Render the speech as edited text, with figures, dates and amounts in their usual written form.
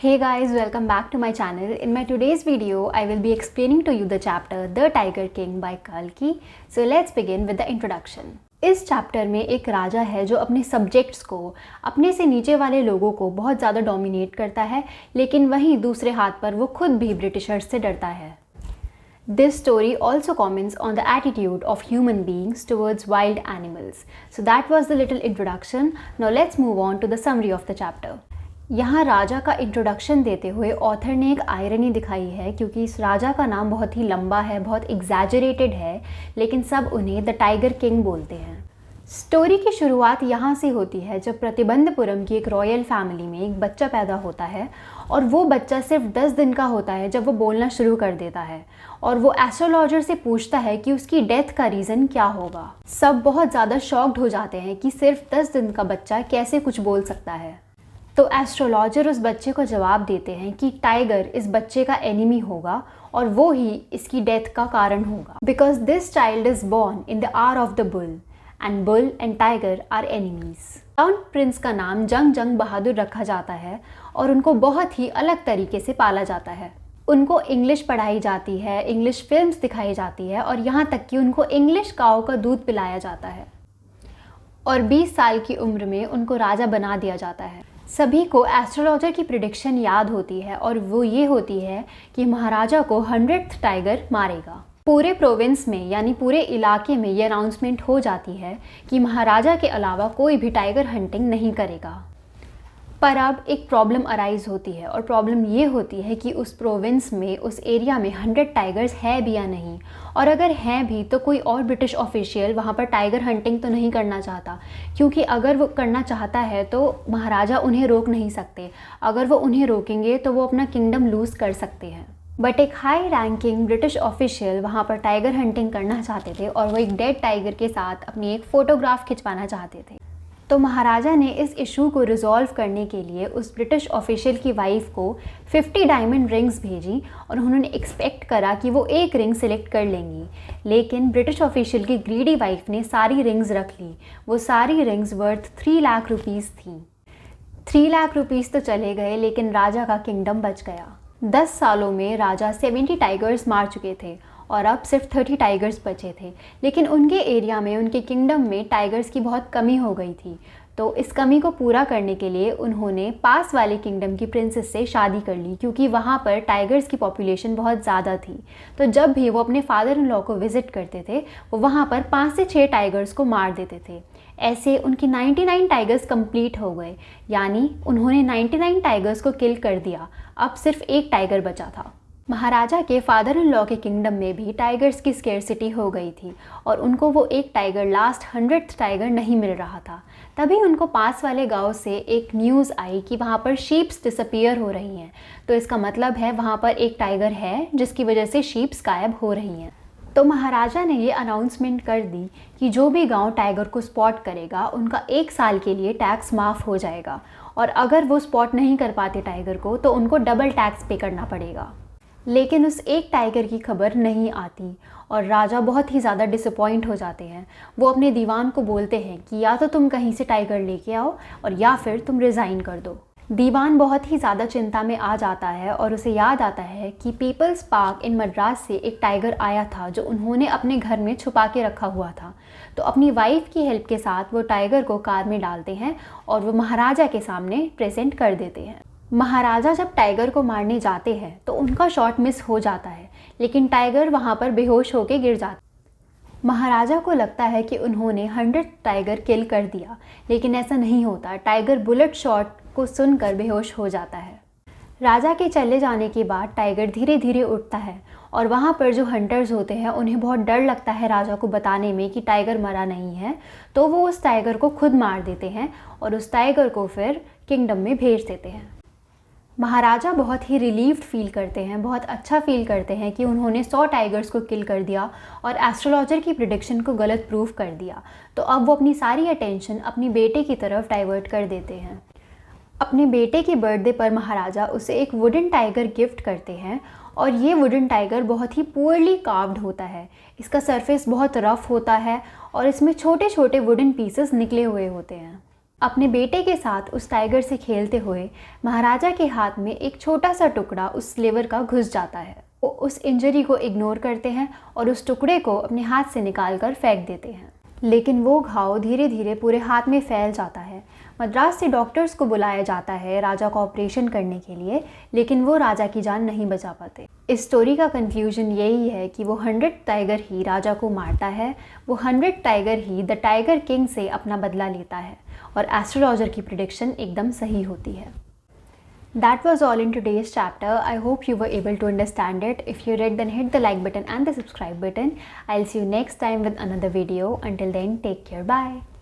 Hey guys, welcome back to my channel. In my today's video, I will be explaining to you the chapter The Tiger King by Kalki. So let's begin with the introduction. इस chapter में एक राजा है जो अपने subjects को, अपने से नीचे वाले लोगों को बहुत ज़्यादा डोमिनेट करता है, लेकिन वहीं दूसरे हाथ पर वो खुद भी ब्रिटिशर्स से डरता है. This story also comments on the attitude of human beings towards wild animals. So that was the little introduction. Now let's move on to the summary of the chapter. यहाँ राजा का इंट्रोडक्शन देते हुए author ने एक irony दिखाई है, क्योंकि इस राजा का नाम बहुत ही लंबा है, बहुत एग्जैजरेटेड है, लेकिन सब उन्हें द टाइगर किंग बोलते हैं. स्टोरी की शुरुआत यहाँ से होती है जब प्रतिबंधपुरम की एक रॉयल फैमिली में एक बच्चा पैदा होता है, और वो बच्चा सिर्फ 10 दिन का होता है जब वो बोलना शुरू कर देता है, और वो एस्ट्रोलॉजर से पूछता है कि उसकी डेथ का रीज़न क्या होगा. सब बहुत ज़्यादा शॉक्ड हो जाते हैं कि सिर्फ 10 दिन का बच्चा कैसे कुछ बोल सकता है. तो एस्ट्रोलॉजर उस बच्चे को जवाब देते हैं कि टाइगर इस बच्चे का एनिमी होगा और वो ही इसकी डेथ का कारण होगा. Because this child is born in the hour of the bull and bull and tiger are enemies. Crown prince का नाम जंग बहादुर रखा जाता है और उनको बहुत ही अलग तरीके से पाला जाता है. उनको इंग्लिश पढ़ाई जाती है, इंग्लिश फिल्म्स दिखाई जाती है, और यहाँ तक कि उनको इंग्लिश काऊ का दूध पिलाया जाता है, और 20 साल की उम्र में उनको राजा बना दिया जाता है. सभी को एस्ट्रोलॉजर की प्रिडिक्शन याद होती है, और वो ये होती है कि महाराजा को 100th टाइगर मारेगा. पूरे प्रोविंस में यानी पूरे इलाके में ये अनाउंसमेंट हो जाती है कि महाराजा के अलावा कोई भी टाइगर हंटिंग नहीं करेगा. पर अब एक प्रॉब्लम अराइज होती है, और प्रॉब्लम ये होती है कि उस प्रोविंस में, उस एरिया में 100 टाइगर्स है भी या नहीं, और अगर हैं भी तो कोई और ब्रिटिश ऑफिशियल वहाँ पर टाइगर हंटिंग तो नहीं करना चाहता, क्योंकि अगर वो करना चाहता है तो महाराजा उन्हें रोक नहीं सकते. अगर वो उन्हें रोकेंगे तो वो अपना किंगडम लूज़ कर सकते हैं. बट एक हाई रैंकिंग ब्रिटिश ऑफिशियल वहाँ पर टाइगर हंटिंग करना चाहते थे, और वो एक डेड टाइगर के साथ अपनी एक फ़ोटोग्राफ खिंचवाना चाहते थे. तो महाराजा ने इस इशू को रिजॉल्व करने के लिए उस ब्रिटिश ऑफिशियल की वाइफ को 50 डायमंड रिंग्स भेजी, और उन्होंने एक्सपेक्ट करा कि वो एक रिंग सिलेक्ट कर लेंगी. लेकिन ब्रिटिश ऑफिशियल की ग्रीडी वाइफ ने सारी रिंग्स रख ली. वो सारी रिंग्स वर्थ 3 लाख रुपीज़ थी. 3 लाख रुपीज़ तो चले गए, लेकिन राजा का किंगडम बच गया. 10 सालों में राजा 70 टाइगर्स मार चुके थे, और अब सिर्फ 30 टाइगर्स बचे थे. लेकिन उनके एरिया में, उनके किंगडम में टाइगर्स की बहुत कमी हो गई थी. तो इस कमी को पूरा करने के लिए उन्होंने पास वाले किंगडम की प्रिंसेस से शादी कर ली, क्योंकि वहाँ पर टाइगर्स की पॉपुलेशन बहुत ज़्यादा थी. तो जब भी वो अपने फादर इन लॉ को विज़िट करते थे, वो वहाँ पर 5 से 6 टाइगर्स को मार देते थे. ऐसे उनकी 99 टाइगर्स कंप्लीट हो गए, यानी उन्होंने 99 टाइगर्स को किल कर दिया. अब सिर्फ एक टाइगर बचा था. महाराजा के फादर इन लॉ के किंगडम में भी टाइगर्स की स्केर्सिटी हो गई थी, और उनको वो एक टाइगर, लास्ट 100th टाइगर नहीं मिल रहा था. तभी उनको पास वाले गांव से एक न्यूज़ आई कि वहाँ पर शीप्स डिसअपीयर हो रही हैं. तो इसका मतलब है वहाँ पर एक टाइगर है जिसकी वजह से शीप्स गायब हो रही हैं. तो महाराजा ने ये अनाउंसमेंट कर दी कि जो भी गांव टाइगर को स्पॉट करेगा उनका 1 साल के लिए टैक्स माफ़ हो जाएगा, और अगर वो स्पॉट नहीं कर पाते टाइगर को तो उनको डबल टैक्स पे करना पड़ेगा. लेकिन उस एक टाइगर की खबर नहीं आती, और राजा बहुत ही ज़्यादा डिसअपॉइंट हो जाते हैं. वो अपने दीवान को बोलते हैं कि या तो तुम कहीं से टाइगर लेके आओ, और या फिर तुम रिज़ाइन कर दो. दीवान बहुत ही ज़्यादा चिंता में आ जाता है, और उसे याद आता है कि पीपल्स पार्क इन मद्रास से एक टाइगर आया था जो उन्होंने अपने घर में छुपा के रखा हुआ था. तो अपनी वाइफ की हेल्प के साथ वो टाइगर को कार में डालते हैं, और वो महाराजा के सामने प्रेजेंट कर देते हैं. महाराजा जब टाइगर को मारने जाते हैं तो उनका शॉट मिस हो जाता है, लेकिन टाइगर वहाँ पर बेहोश होकर गिर जाता है. महाराजा को लगता है कि उन्होंने 100 टाइगर किल कर दिया, लेकिन ऐसा नहीं होता. टाइगर बुलेट शॉट को सुनकर बेहोश हो जाता है. राजा के चले जाने के बाद टाइगर धीरे धीरे उठता है, और वहाँ पर जो हंटर्स होते हैं उन्हें बहुत डर लगता है राजा को बताने में कि टाइगर मरा नहीं है. तो वो उस टाइगर को खुद मार देते हैं, और उस टाइगर को फिर किंगडम में भेज देते हैं. महाराजा बहुत ही रिलीव्ड फील करते हैं, बहुत अच्छा फील करते हैं कि उन्होंने 100 टाइगर्स को किल कर दिया और एस्ट्रोलॉजर की प्रिडिक्शन को गलत प्रूव कर दिया. तो अब वो अपनी सारी अटेंशन अपनी बेटे की तरफ डाइवर्ट कर देते हैं. अपने बेटे के बर्थडे पर महाराजा उसे एक वुडन टाइगर गिफ्ट करते हैं, और ये वुडन टाइगर बहुत ही पुअरली कार्व्ड होता है. इसका सरफेस बहुत रफ़ होता है, और इसमें छोटे छोटे वुडन पीसेस निकले हुए होते हैं. अपने बेटे के साथ उस टाइगर से खेलते हुए महाराजा के हाथ में एक छोटा सा टुकड़ा उस लीवर का घुस जाता है। वो उस इंजरी को इग्नोर करते हैं और उस टुकड़े को अपने हाथ से निकाल कर फेंक देते हैं, लेकिन वो घाव धीरे धीरे पूरे हाथ में फैल जाता है। मद्रास से डॉक्टर्स को बुलाया जाता है राजा का ऑपरेशन करने के लिए, लेकिन वो राजा की जान नहीं बचा पाते। इस स्टोरी का कंक्लूजन यही है कि वो 100 टाइगर ही राजा को मारता है, वो 100 tiger he the tiger king से अपना बदला लेता है और एस्ट्रोलॉजर की प्रिडिक्शन एकदम सही होती है। That was all in today's chapter. I hope you were able to understand it. If you read, then hit the like button and the subscribe button. I'll see you next time with another video. Until then, take care. Bye.